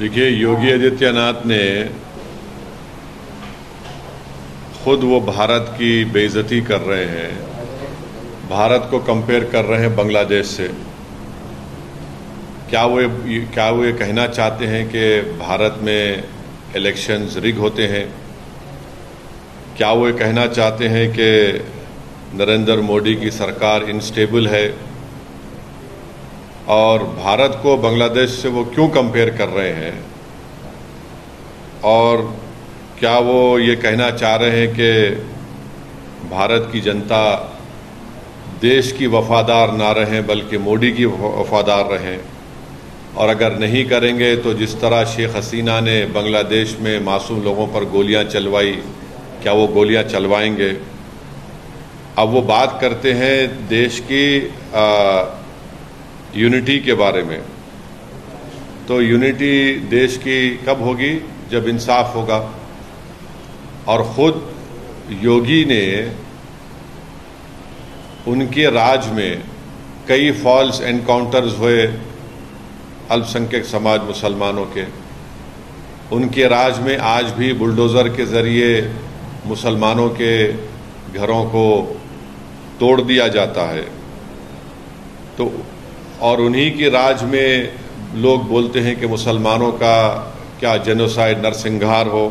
देखिए, योगी आदित्यनाथ ने खुद वो भारत की बेइज्जती कर रहे हैं, भारत को कंपेयर कर रहे हैं बांग्लादेश से। क्या वो ये कहना चाहते हैं कि भारत में इलेक्शंस रिग होते हैं? क्या वो ये कहना चाहते हैं कि नरेंद्र मोदी की सरकार इनस्टेबल है? और भारत को बांग्लादेश से वो क्यों कंपेयर कर रहे हैं? और क्या वो ये कहना चाह रहे हैं कि भारत की जनता देश की वफादार ना रहें बल्कि मोदी की वफादार रहें? और अगर नहीं करेंगे तो जिस तरह शेख हसीना ने बांग्लादेश में मासूम लोगों पर गोलियां चलवाई, क्या वो गोलियां चलवाएंगे? अब वो बात करते हैं देश की यूनिटी के बारे में। तो यूनिटी देश की कब होगी? जब इंसाफ होगा। और खुद योगी ने उनके राज में कई फॉल्स एनकाउंटर्स हुए अल्पसंख्यक समाज मुसलमानों के। उनके राज में आज भी बुलडोज़र के ज़रिए मुसलमानों के घरों को तोड़ दिया जाता है। तो और उन्हीं के राज में लोग बोलते हैं कि मुसलमानों का क्या जेनोसाइड, नरसंहार हो।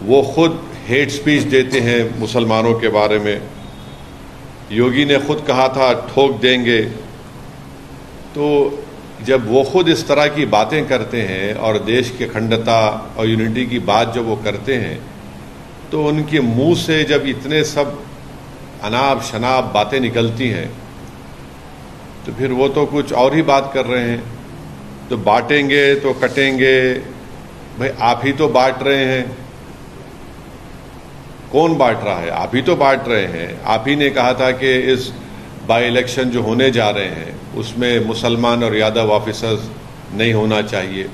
वो खुद हेट स्पीच देते हैं मुसलमानों के बारे में। योगी ने खुद कहा था ठोक देंगे। तो जब वो खुद इस तरह की बातें करते हैं और देश की अखंडता और यूनिटी की बात जब वो करते हैं, तो उनके मुंह से जब इतने सब अनाप शनाप बातें निकलती हैं, तो फिर वो तो कुछ और ही बात कर रहे हैं। तो बांटेंगे तो कटेंगे। भाई, आप ही तो बांट रहे हैं। कौन बांट रहा है? आप ही तो बांट रहे हैं। आप ही ने कहा था कि इस बाई इलेक्शन जो होने जा रहे हैं उसमें मुसलमान और यादव ऑफिसर्स नहीं होना चाहिए।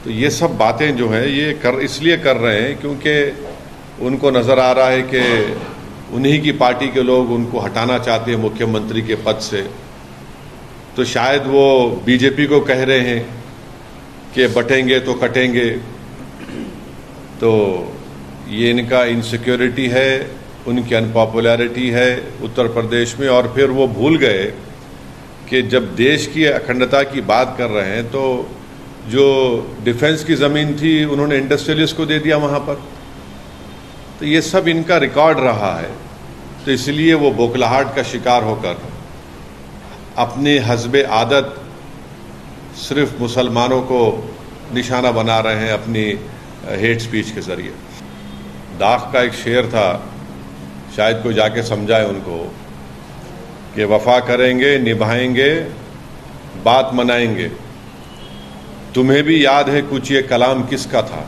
तो ये सब बातें जो हैं ये इसलिए कर रहे हैं क्योंकि उनको नज़र आ रहा है कि उन्हीं की पार्टी के लोग उनको हटाना चाहते हैं मुख्यमंत्री के पद से। तो शायद वो बीजेपी को कह रहे हैं कि बटेंगे तो कटेंगे। तो ये इनका इनसिक्योरिटी है, उनकी अनपॉपुलैरिटी है उत्तर प्रदेश में। और फिर वो भूल गए कि जब देश की अखंडता की बात कर रहे हैं तो जो डिफेंस की ज़मीन थी उन्होंने इंडस्ट्रियलिस्ट को दे दिया वहाँ पर। तो ये सब इनका रिकॉर्ड रहा है। तो इसलिए वो बौखलाहट का शिकार होकर अपने हस्बे आदत सिर्फ मुसलमानों को निशाना बना रहे हैं अपनी हेट स्पीच के ज़रिए। दाख का एक शेर था, शायद कोई जाके समझाए उनको, कि वफा करेंगे, निभाएंगे, बात मनाएंगे। तुम्हें भी याद है कुछ ये कलाम किसका था?